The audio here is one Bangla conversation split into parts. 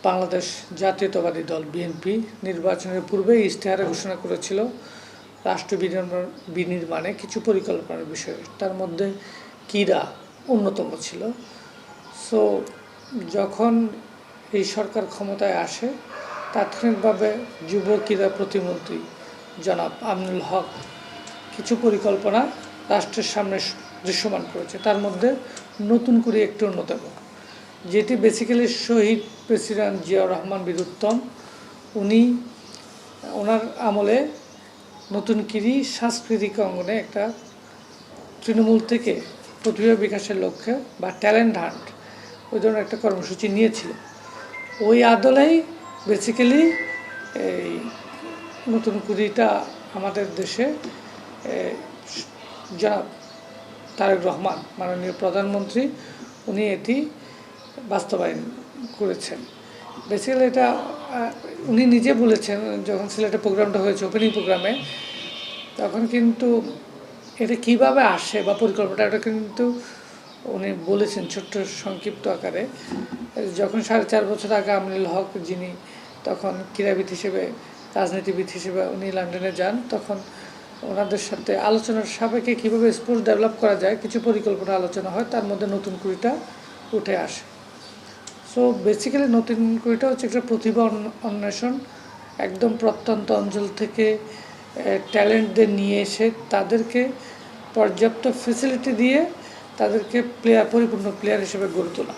বাংলাদেশ জাতীয়তাবাদী দল বিএনপি নির্বাচনের পূর্বে ইশতেহারে ঘোষণা করেছিল রাষ্ট্র বিনির্মাণে কিছু পরিকল্পনার বিষয়, তার মধ্যে ক্রীড়া অন্যতম ছিল। সো যখন এই সরকার ক্ষমতায় আসে, তাৎক্ষণিকভাবে যুব ক্রীড়া প্রতিমন্ত্রী জনাব আমিনুল হক কিছু পরিকল্পনা রাষ্ট্রের সামনে দৃশ্যমান করেছে। তার মধ্যে নতুন করে একটি অন্যতম, যেটি বেসিক্যালি শহীদ প্রেসিডেন্ট জিয়াউর রহমান বীরুত্তম ওনার আমলে নতুন করে সাংস্কৃতিক অঙ্গনে একটা তৃণমূল থেকে প্রতিভা বিকাশের লক্ষ্যে বা ট্যালেন্ট হান্ট ওই ধরনের একটা কর্মসূচি নিয়েছিল। ওই আদলেই বেসিক্যালি এই নতুন কুড়িটা আমাদের দেশে জনাব তারেক রহমান মাননীয় প্রধানমন্ত্রী উনি এটি বাস্তবায়ন করেছেন। বেসিক্যালি এটা উনি নিজে বলেছেন, যখন সিলেটে প্রোগ্রামটা হয়েছে ওপেনিং প্রোগ্রামে, তখন কিন্তু এটা কীভাবে আসে বা পরিকল্পনাটা এটা কিন্তু উনি বলেছেন ছোট্ট সংক্ষিপ্ত আকারে। যখন 4.5 বছর আগে আমিনুল হক, যিনি তখন ক্রীড়াবিদ হিসেবে রাজনীতিবিদ হিসেবে উনি লন্ডনে যান, তখন ওনাদের সাথে আলোচনার সাপেক্ষে কীভাবে স্পোর্টস ডেভেলপ করা যায় কিছু পরিকল্পনা আলোচনা হয়, তার মধ্যে নতুন কুড়িটা উঠে আসে। সো বেসিক্যালি নতুন কুড়িটা হচ্ছে একটা প্রতিভা অন্বেষণ, একদম প্রত্যন্ত অঞ্চল থেকে ট্যালেন্টদের নিয়ে এসে তাদেরকে পর্যাপ্ত ফেসিলিটি দিয়ে তাদেরকে পরিপূর্ণ প্লেয়ার হিসেবে গড়ে তোলা।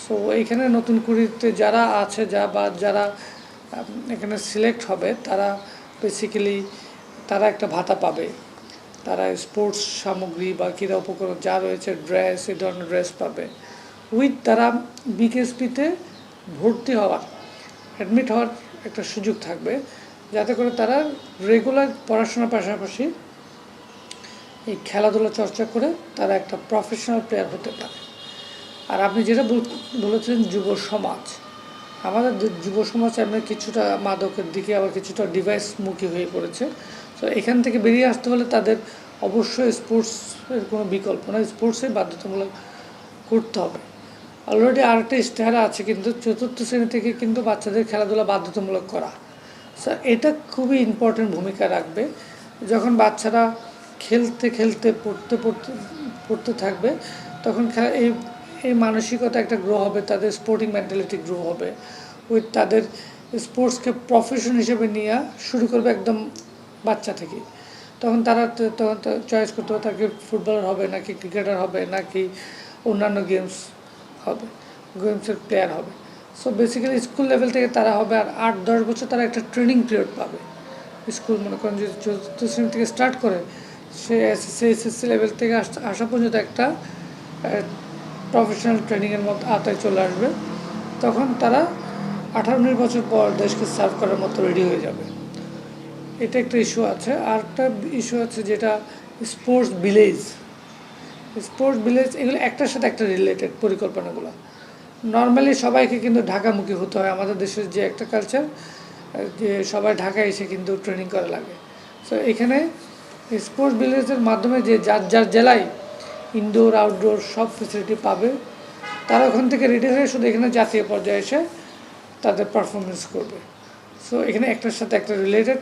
সো এইখানে নতুন কুড়িতে যারা আছে যারা এখানে সিলেক্ট হবে, তারা বেসিক্যালি তারা একটা ভাতা পাবে, তারা স্পোর্টস সামগ্রী বা ক্রীড়া উপকরণ যা রয়েছে, ড্রেস, এই ধরনের ড্রেস পাবে। তারা বিকেএসপিতে ভর্তি হওয়ার, অ্যাডমিট হওয়ার একটা সুযোগ থাকবে, যাতে করে তারা রেগুলার পড়াশোনার পাশাপাশি এই খেলাধুলা চর্চা করে তারা একটা প্রফেশনাল প্লেয়ার হতে পারে। আর আপনি যেটা বলেছেন যুব সমাজ, আমাদের যুব সমাজ আমরা কিছুটা মাদকের দিকে, আবার কিছুটা ডিভাইসমুখী হয়ে পড়েছে। তো এখান থেকে বেরিয়ে আসতে হলে তাদের অবশ্যই স্পোর্টসের কোনো বিকল্প নয়, স্পোর্টসে বাধ্যতামূলক করতে হবে। অলরেডি আরেকটা ইশতেহার আছে কিন্তু 4র্থ শ্রেণী থেকে কিন্তু বাচ্চাদের খেলাধুলা বাধ্যতামূলক করা। সো এটা খুবই ইম্পর্টেন্ট ভূমিকা রাখবে। যখন বাচ্চারা খেলতে খেলতে পড়তে থাকবে, তখন এই মানসিকতা একটা গ্রো হবে, তাদের স্পোর্টিং মেন্টালিটি গ্রো হবে, তাদের স্পোর্টসকে প্রফেশন হিসেবে নেওয়া শুরু করবে একদম বাচ্চা থেকে। তখন তারা চয়েস করতে হবে তাকে ফুটবলার হবে নাকি ক্রিকেটার হবে নাকি অন্যান্য গেমসের প্লেয়ার হবে। সো বেসিক্যালি স্কুল লেভেল থেকে তারা হবে, আর 8-10 বছর তারা একটা ট্রেনিং পিরিয়ড পাবে। স্কুল মনে করেন যদি 4র্থ শ্রেণী থেকে স্টার্ট করে, সে এসএসসি লেভেল থেকে আসা পর্যন্ত একটা প্রফেশনাল ট্রেনিংয়ের মধ্যে আওতায় চলে আসবে। তখন তারা 18-19 বছর পর দেশকে সার্ভ করার মতো রেডি হয়ে যাবে। এটা একটা ইস্যু আছে। আর একটা ইস্যু আছে যেটা স্পোর্টস ভিলেজ, এগুলো একটার সাথে একটা রিলেটেড পরিকল্পনাগুলো। নর্মালি সবাইকে কিন্তু ঢাকামুখী হতে হয়, আমাদের দেশের যে একটা কালচার, যে সবাই ঢাকায় এসে কিন্তু ট্রেনিং করা লাগে। সো এখানে স্পোর্টস ভিলেজের মাধ্যমে যে যার জেলায় ইনডোর আউটডোর সব ফেসিলিটি পাবে, তারা ওখান থেকে রেডি হয়ে শুধু এখানে জাতীয় পর্যায়ে এসে তাদের পারফরমেন্স করবে। সো এখানে একটার সাথে একটা রিলেটেড।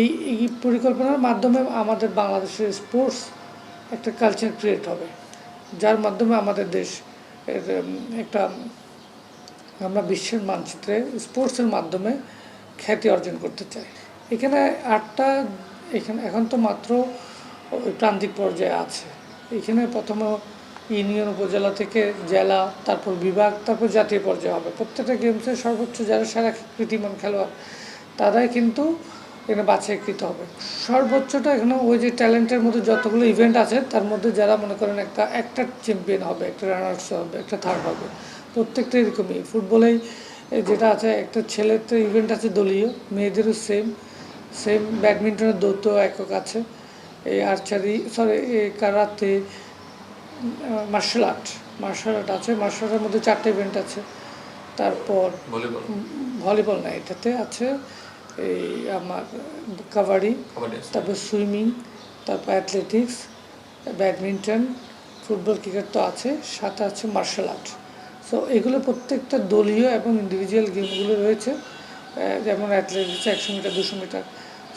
এই পরিকল্পনার মাধ্যমে আমাদের বাংলাদেশের স্পোর্টস একটা কালচার ক্রিয়েট হবে, যার মাধ্যমে আমাদের দেশ একটা আমরা বিশ্বের মানচিত্রে স্পোর্টসের মাধ্যমে খ্যাতি অর্জন করতে চাই। এখানে এখন তো মাত্র প্রান্তিক পর্যায়ে আছে। এখানে প্রথমে ইউনিয়ন, উপজেলা থেকে জেলা, তারপর বিভাগ, তারপর জাতীয় পর্যায়ে হবে। প্রত্যেকটা গেমসের সর্বোচ্চ যারা সেরা কৃতিমান খেলোয়াড়, তারাই কিন্তু এখানে বাছাইকৃত হবে। সর্বোচ্চটা এখানে ওই যে ট্যালেন্টের মধ্যে যতগুলো ইভেন্ট আছে, তার মধ্যে যারা মনে করেন একটা চ্যাম্পিয়ন হবে, একটা রানার্স হবে, একটা থার্ড হবে, প্রত্যেকটা এরকমই। ফুটবলেই যেটা আছে, একটা ছেলেতে ইভেন্ট আছে দলীয়, মেয়েদেরও সেম। ব্যাডমিন্টনের দ্বৈত একক আছে, এই আর্চারি, কারাতে, মার্শাল আর্ট আছে। মার্শাল আর্টের মধ্যে 4টে ইভেন্ট আছে। তারপর ভলিবল না, এটাতে আছে এই আমার কাবাডি, তারপর সুইমিং, তারপর অ্যাথলেটিক্স, ব্যাডমিন্টন, ফুটবল, ক্রিকেট তো আছে, সাথে আছে মার্শাল আর্ট। সো সো এগুলো প্রত্যেকটা দলীয় এবং ইন্ডিভিজুয়াল গেমগুলো রয়েছে, যেমন অ্যাথলেটিক্স 100 মিটার 200 মিটার।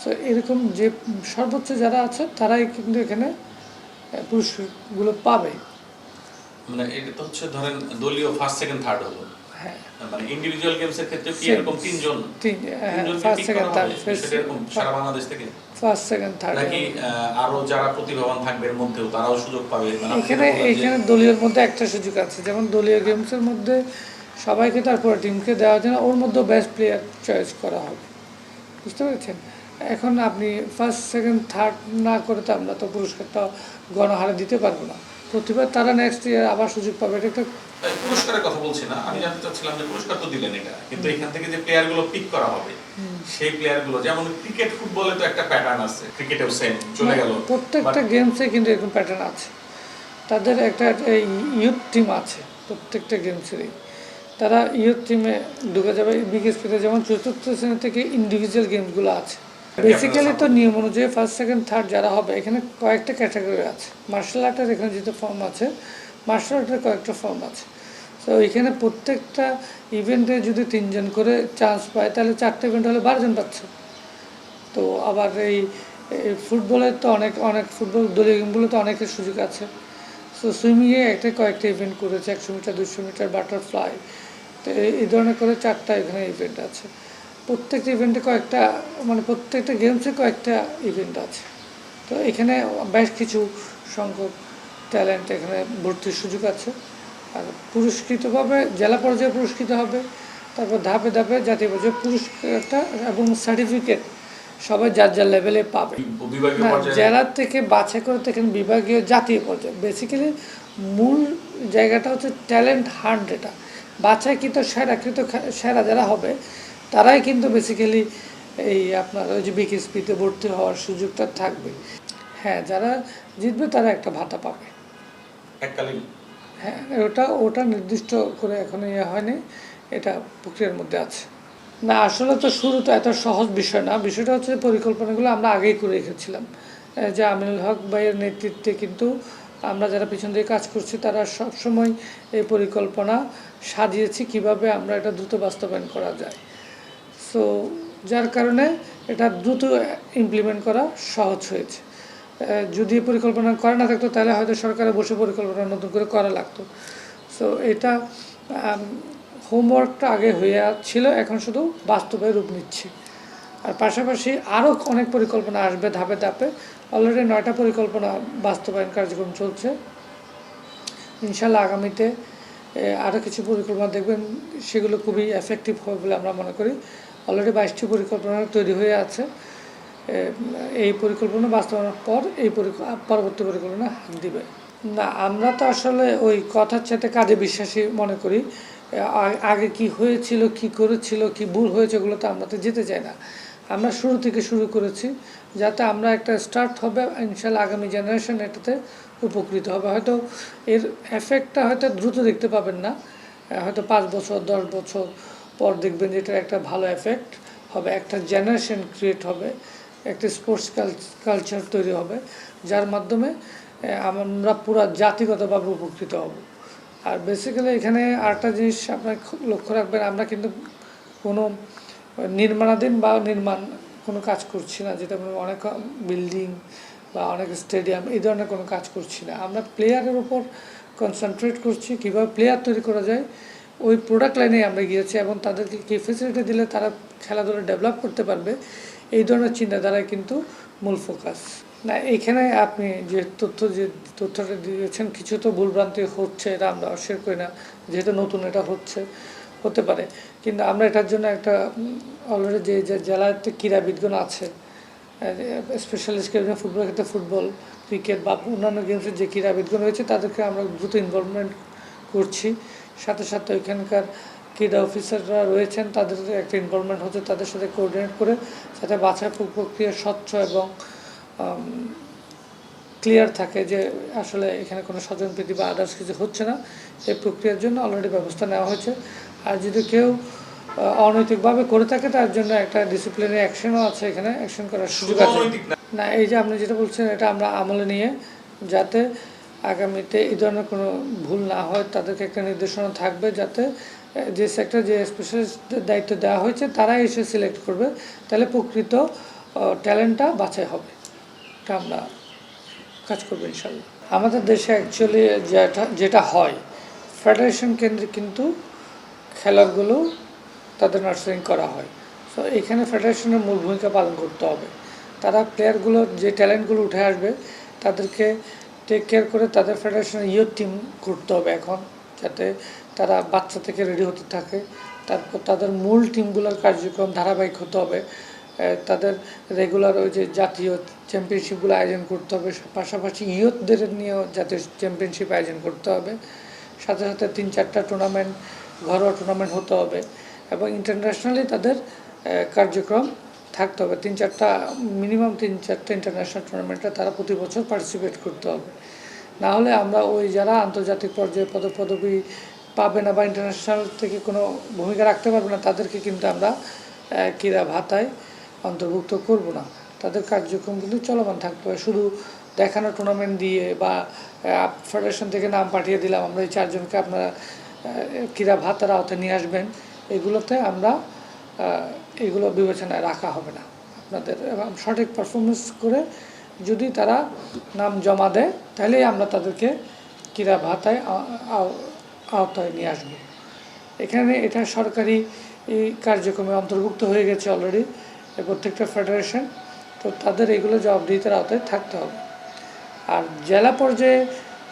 সো এরকম যে সর্বোচ্চ যারা আছে তারাই কিন্তু এখানে পুরস্কারগুলো পাবে। মানে এটা তো হচ্ছে ধরেন দলীয় ফার্স্ট সেকেন্ড থার্ড হলো, হ্যাঁ, মানে ইন্ডিভিজুয়াল গেমসের ক্ষেত্রে কি এরকম তিনজন ফার্স্ট সেকেন্ড থার্ড, সেটা এরকম সারা বাংলাদেশ থেকে, ফার্স্ট সেকেন্ড থার্ড, নাকি আরো যারা প্রতিভাবান থাকবে এর মধ্যেও তারাও সুযোগ পাবে? মানে আপনি এখানে যেটা বললেন যে এখানে দলীয়ের মধ্যে একটা সুযোগ আছে, যেমন দলীয় গেমসের মধ্যে সবাইকে তারপরে টিমকে দেওয়ার জন্য ওর মধ্যে বেস্ট প্লেয়ার চয়েস করা হবে, বুঝতে পেরেছেন? এখন আপনি ফার্স্ট সেকেন্ড থার্ড না করে তো আমরা তো পুরস্কারটা গণহারে দিতে পারবো না। প্রতিবার তারা নেক্সট ইয়ার আবার সুযোগ পাবে, এটা একটা পুরস্কারের কথা বলছি না, আমি জানতে চাচ্ছিলাম যে পুরস্কার তো দিলেন এটা, কিন্তু এখান থেকে যে প্লেয়ার গুলো পিক করা হবে সেই প্লেয়ার গুলো, যেমন ক্রিকেট ফুটবলে তো একটা প্যাটার্ন আছে, ক্রিকেটেও সেম চলে গেল, প্রত্যেকটা গেমসে কিন্তু এরকম প্যাটার্ন আছে। তাদের একটা ইউথ টিম আছে প্রত্যেকটা গেমসেরই, তারা ইউথ টিমে ঢুকে যাবে। বিকেএসপিতে যেমন চতুর্থ শ্রেণী থেকে ইন্ডিভিজুয়াল গেমসগুলো আছে। বেসিক্যালি তো নিয়ম অনুযায়ী ফার্স্ট সেকেন্ড থার্ড যারা হবে, এখানে কয়েকটা ক্যাটাগরি আছে। মার্শাল আর্টের এখানে যেহেতু ফর্ম আছে, মার্শাল আর্টের কয়েকটা ফর্ম আছে। তো এখানে প্রত্যেকটা ইভেন্টে যদি 3জন করে চান্স পায়, তাহলে 4টে ইভেন্ট হলে 12জন পাচ্ছে। তো আবার এই ফুটবলের তো অনেক অনেক ফুটবল দলীয় গেমগুলোতে অনেকের সুযোগ আছে। সো সুইমিংয়ে একটা কয়েকটা ইভেন্ট করেছে, 100 মিটার 200 মিটার, বাটারফ্লাই। তো এই ধরনের করে 4টা এখানে ইভেন্ট আছে। প্রত্যেকটা ইভেন্টে কয়েকটা, মানে প্রত্যেকটা গেমসে কয়েকটা ইভেন্ট আছে। তো এখানে বেশ কিছু সংখ্যক ট্যালেন্ট এখানে ভর্তির সুযোগ আছে। আর পুরস্কৃতভাবে জেলা পর্যায়ে পুরস্কৃত হবে, তারপর ধাপে ধাপে জাতীয় পর্যায়ে পুরস্কারটা এবং সার্টিফিকেট সবাই যার যার লেভেলে পাবে। না, জেলার থেকে বাছাই করে তো এখানে বিভাগীয় জাতীয় পর্যায়ে, বেসিক্যালি মূল জায়গাটা হচ্ছে ট্যালেন্ট হান্ট। এটা বাছাইকৃত সেরা যারা হবে তারাই কিন্তু বেসিক্যালি এই আপনার ওই যে বিকেএসপিতে ভর্তি হওয়ার সুযোগটা থাকবে। হ্যাঁ, যারা জিতবে তারা একটা ভাতা পাবে এককালীন। হ্যাঁ, ওটা নির্দিষ্ট করে এখন হয়নি, এটা প্রক্রিয়ার মধ্যে আছে। না, আসলে তো শুরু তো এত সহজ বিষয় না। বিষয়টা হচ্ছে পরিকল্পনাগুলো আমরা আগেই করে রেখেছিলাম, যে আমিনুল হক ভাইয়ের নেতৃত্বে কিন্তু আমরা যারা পিছন দিয়ে কাজ করছি তারা সবসময় এই পরিকল্পনা সাজিয়েছি কিভাবে আমরা এটা দ্রুত বাস্তবায়ন করা যায়। সো যার কারণে এটা দ্রুত ইমপ্লিমেন্ট করা সহজ হয়েছে। যদি পরিকল্পনা করা না থাকতো তাহলে হয়তো সরকারে বসে পরিকল্পনা নতুন করে করা লাগতো। সো এটা হোমওয়ার্কটা আগে হয়ে ছিল, এখন শুধু বাস্তবে রূপ নিচ্ছে। আর পাশাপাশি আরও অনেক পরিকল্পনা আসবে ধাপে ধাপে। অলরেডি 9টা পরিকল্পনা বাস্তবায়ন কার্যক্রম চলছে। ইনশাল্লাহ আগামীতে আরও কিছু পরিকল্পনা দেখবেন, সেগুলো খুবই এফেক্টিভ হবে বলে আমরা মনে করি। অলরেডি 22টি পরিকল্পনা তৈরি হয়ে আছে। এই পরিকল্পনা বাস্তবায়নের পর এই পরবর্তী পরিকল্পনা হাত দিবে। না, আমরা তো আসলে ওই কথার সাথে কাজে বিশ্বাসী মনে করি। আগে কি হয়েছিল, কি করেছিল, কি ভুল হয়েছে, ওগুলো তো আমরা তো যেতে চাই না। আমরা শুরু থেকে শুরু করেছি যাতে আমরা একটা স্টার্ট হবে, ইনশাল্লাহ আগামী জেনারেশন এটাতে উপকৃত হবে। হয়তো এর এফেক্টটা হয়তো দ্রুত দেখতে পাবেন না, হয়তো 5 বছর 10 বছর পর দেখবেন যে এটার একটা ভালো এফেক্ট হবে, একটা জেনারেশন ক্রিয়েট হবে, একটা স্পোর্টস কালচার তৈরি হবে, যার মাধ্যমে আমরা পুরো জাতিগতভাবে উপকৃত হব। আর বেসিক্যালি এখানে আরেকটা জিনিস আপনার লক্ষ্য রাখবেন, আমরা কিন্তু কোনো নির্মাণাধীন বা কোনো কাজ করছি না, যেটা অনেক বিল্ডিং বা অনেক স্টেডিয়াম এই ধরনের কোনো কাজ করছি না। আমরা প্লেয়ারের উপর কনসেন্ট্রেট করছি, কীভাবে প্লেয়ার তৈরি করা যায় ওই প্রোডাক্ট লাইনে আমরা গিয়েছি, এবং তাদেরকে কী ফেসিলিটি দিলে তারা খেলাধুলা ডেভেলপ করতে পারবে, এই ধরনের চিন্তাধারায় কিন্তু মূল ফোকাস। না, এখানে আপনি যে তথ্যটা দিয়েছেন কিছু তো ভুলভ্রান্তি হচ্ছে, এটা আমরা অস্বীকার করি না, যেহেতু নতুন এটা হতে পারে। কিন্তু আমরা এটার জন্য একটা অলরেডি যে জেলাতে ক্রীড়াবিদগণ আছে, স্পেশালিস্ট ক্রীড়া ফুটবলের ক্ষেত্রে ফুটবল, ক্রিকেট বা অন্যান্য গেমসের যে ক্রীড়াবিদগণ রয়েছে তাদেরকে আমরা দ্রুত ইনভলভমেন্ট করছি। সাথে সাথে ওইখানকার ক্রীড়া অফিসাররা রয়েছেন, তাদের একটা ইনভলভমেন্ট হচ্ছে, তাদের সাথে কোঅর্ডিনেট করে যাতে বাছাই প্রক্রিয়া স্বচ্ছ এবং ক্লিয়ার থাকে, যে আসলে এখানে কোনো স্বজনপ্রীতি বা আদার্স কিছু হচ্ছে না। এই প্রক্রিয়ার জন্য অলরেডি ব্যবস্থা নেওয়া হয়েছে। আর যদি কেউ অনৈতিকভাবে করে থাকে তার জন্য একটা ডিসিপ্লিনারি অ্যাকশনও আছে, এখানে অ্যাকশন করার সুযোগ আছে। না, এই যে আপনি যেটা বলছেন এটা আমরা আমলে নিয়ে যাতে আগামীতে এই ধরনের কোনো ভুল না হয় তাদেরকে একটা নির্দেশনা থাকবে, যাতে যে সেক্টর যে স্পেশালিস্টদের দায়িত্ব দেওয়া হয়েছে তারাই এসে সিলেক্ট করবে, তাহলে প্রকৃত ট্যালেন্টটা বাছাই হবে। এটা আমরা কাজ করবো ইনশাল্লাহ। আমাদের দেশে অ্যাকচুয়ালি যেটা হয়, ফেডারেশন কেন্দ্রে কিন্তু খেলাগুলো তাদের নার্সারিং করা হয়। সো এখানে ফেডারেশনের মূল ভূমিকা পালন করতে হবে। তারা প্লেয়ারগুলো যে ট্যালেন্টগুলো উঠে আসবে তাদেরকে টেক কেয়ার করে তাদের ফেডারেশনের ইয়ুথ টিম করতে হবে এখন, যাতে তারা বাচ্চা থেকে রেডি হতে থাকে। তারপর তাদের মূল টিমগুলোর কার্যক্রম ধারাবাহিক হতে হবে, তাদের রেগুলার ওই যে জাতীয় চ্যাম্পিয়নশিপগুলো আয়োজন করতে হবে, পাশাপাশি ইয়ুথদের নিয়েও জাতীয় চ্যাম্পিয়নশিপ আয়োজন করতে হবে, সাথে সাথে 3-4টা টুর্নামেন্ট, ঘরোয়া টুর্নামেন্ট হতে হবে, এবং ইন্টারন্যাশনালি তাদের কার্যক্রম থাকতে হবে। মিনিমাম 3-4টা ইন্টারন্যাশনাল টুর্নামেন্টে তারা প্রতি বছর পার্টিসিপেট করতে হবে। না হলে আমরা ওই যারা আন্তর্জাতিক পর্যায়ে পদবি পাবে না বা ইন্টারন্যাশনাল থেকে কোনো ভূমিকা রাখতে পারবে না, তাদেরকে কিন্তু আমরা ক্রীড়া ভাতায় অন্তর্ভুক্ত করব না। তাদের কার্যক্রম কিন্তু চলমান থাকতে হবে। শুধু দেখানো টুর্নামেন্ট দিয়ে বা ফেডারেশন থেকে নাম পাঠিয়ে দিলাম আমরা এই 4 জনকে আপনারা ক্রীড়া ভাতার আওতায় নিয়ে আসবেন, এগুলোতে আমরা এগুলো বিবেচনায় রাখা হবে না। আপনাদের সঠিক পারফরমেন্স করে যদি তারা নাম জমা দেয়, তাহলেই আমরা তাদেরকে ক্রীড়া ভাতায় আওতায় নিয়ে আসব। এখানে এটা সরকারি কার্যক্রমে অন্তর্ভুক্ত হয়ে গেছে অলরেডি প্রত্যেকটা ফেডারেশন, তো তাদের এগুলো জবাবদিহিতার আওতায় থাকতে হবে। আর জেলা পর্যায়ে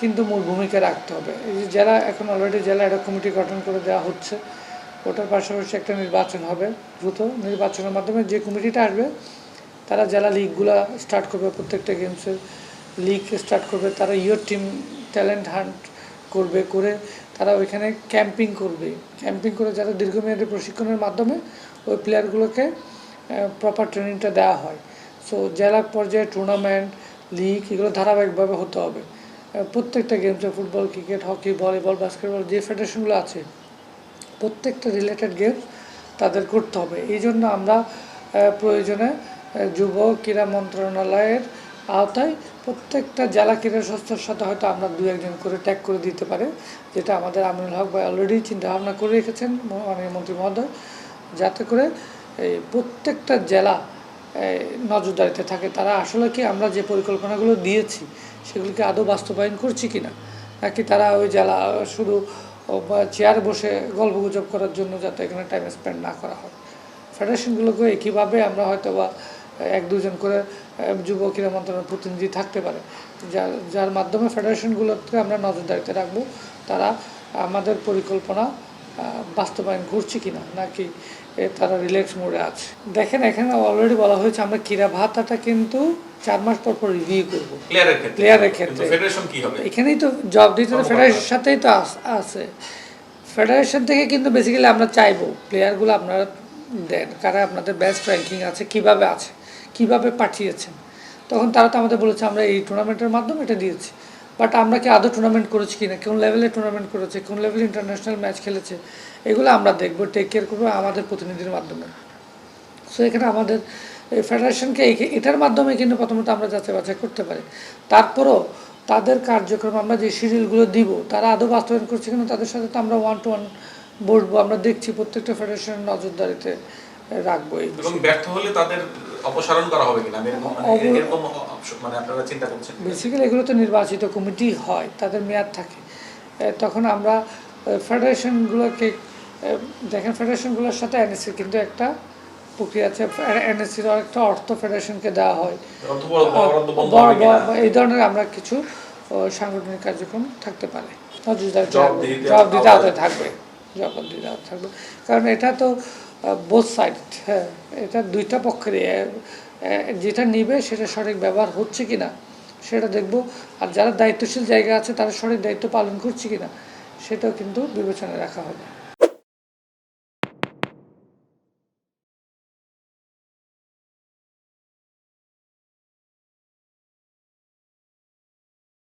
কিন্তু মূল ভূমিকা রাখতে হবে। এই যে জেলা, এখন অলরেডি জেলা একটা কমিটি গঠন করে দেওয়া হচ্ছে, ওটার পাশাপাশি একটা নির্বাচন হবে দ্রুত। নির্বাচনের মাধ্যমে যে কমিটিটা আসবে তারা জেলা লিগগুলা স্টার্ট করবে, প্রত্যেকটা গেমসের লিগ স্টার্ট করবে, তারা ইয়ুথ টিম ট্যালেন্ট হান্ট করে তারা ওইখানে ক্যাম্পিং করে যারা দীর্ঘমেয়াদী প্রশিক্ষণের মাধ্যমে ওই প্লেয়ারগুলোকে প্রপার ট্রেনিংটা দেওয়া হয়। সো জেলা পর্যায়ে টুর্নামেন্ট, লিগ এগুলো ধারাবাহিকভাবে হতে হবে। প্রত্যেকটা গেমসে football, cricket, hockey, volleyball, basketball যে ফেডারেশনগুলো আছে প্রত্যেকটা রিলেটেড গেমস তাদের করতে হবে। এই জন্য আমরা প্রয়োজনে যুব ক্রীড়া মন্ত্রণালয়ের আওতায় প্রত্যেকটা জেলা ক্রীড়া সংস্থার সাথে হয়তো আমরা 2-1 করে ট্যাগ করে দিতে পারে, যেটা আমাদের আমিনুল হক ভাই অলরেডি চিন্তাভাবনা করে রেখেছেন মাননীয় মন্ত্রী মহোদয়, যাতে করে এই প্রত্যেকটা জেলা নজরদারিতে থাকে। তারা আসলে কি আমরা যে পরিকল্পনাগুলো দিয়েছি সেগুলিকে আদৌ বাস্তবায়ন করছি কি না, নাকি তারা ওই জেলা শুধু চেয়ারে বসে গল্পগুজব করার জন্য যাতে এখানে টাইম স্পেন্ড না করা হয়। ফেডারেশনগুলোকে একইভাবে আমরা হয়তো বা 1-2 জন করে যুব ক্রীড়া মন্ত্রণালয়ের প্রতিনিধি থাকতে পারে, যার মাধ্যমে ফেডারেশনগুলোকে আমরা নজরদারিতে রাখবো তারা আমাদের পরিকল্পনা বাস্তবায়ন করছে কিনা, নাকি তারা রিল্যাক্স মোডে আছে। দেখেন এখানে অলরেডি বলা হয়েছে আমরা ক্রীড়া ভাতাটা কিন্তু 4 মাস পর রিভিউ করবো প্লেয়ারের ক্ষেত্রে। এখানেই তো জব দিতে ফেডারেশনের সাথেই তো আছে। ফেডারেশন থেকে কিন্তু বেসিক্যালি আমরা চাইবো প্লেয়ারগুলো আপনারা দেন, কারা আপনাদের বেস্ট র্যাঙ্কিং আছে, কিভাবে পাঠিয়েছেন। তখন তারা তো আমাদের বলেছে আমরা এই টুর্নামেন্টের মাধ্যমে এটা দিয়েছি, বাট আমরা কি আদৌ টুর্নামেন্ট করেছি কিনা, কোন লেভেলে টুর্নামেন্ট করেছে, কোন লেভেলে ইন্টারন্যাশনাল ম্যাচ খেলেছে, এগুলো আমরা দেখবো, টেক কেয়ার করবো আমাদের প্রতিনিধির মাধ্যমে। সো এখানে আমাদের ফেডারেশনকে এটার মাধ্যমে কিন্তু প্রথমত আমরা যাচাই বাছাই করতে পারি। তারপরও তাদের কার্যক্রম আমরা যে শিডিউলগুলো দিব তারা আদৌ বাস্তবায়ন করছে কিনা, তাদের সাথে তো আমরা 1-to-1 বসবো, আমরা দেখছি প্রত্যেকটা ফেডারেশনের নজরদারিতে রাখবো। এবং ব্যর্থ হলে তাদের অপসারণ করা হবে কিনা এরকম মানে আপনারা চিন্তা করছেন? বেসিক্যালি এগুলো তো নির্বাচিত কমিটি হয়, তাদের মেয়াদ থাকে, তখন আমরা ফেডারেশনগুলোকে দেখেন, ফেডারেশনগুলোর সাথে এনএসসির কিন্তু একটা প্রক্রিয়া আছে। এনএসসির একটা অর্থ ফেডারেশনকে দেওয়া হয়, এই ধরনের আমরা কিছু সাংগঠনিক কার্যক্রম থাকতে পারে, জবাবদিহিতা আওতায় থাকবে, কারণ এটা তো বোথ সাইড, হ্যাঁ এটা দুইটা পক্ষেরই, যেটা নিবে সেটা সঠিক ব্যবহার হচ্ছে কিনা সেটা দেখব, আর যারা দায়িত্বশীল জায়গা আছে তারা সঠিক দায়িত্ব পালন করছে কিনা সেটাও কিন্তু বিবেচনায় রাখা হবে।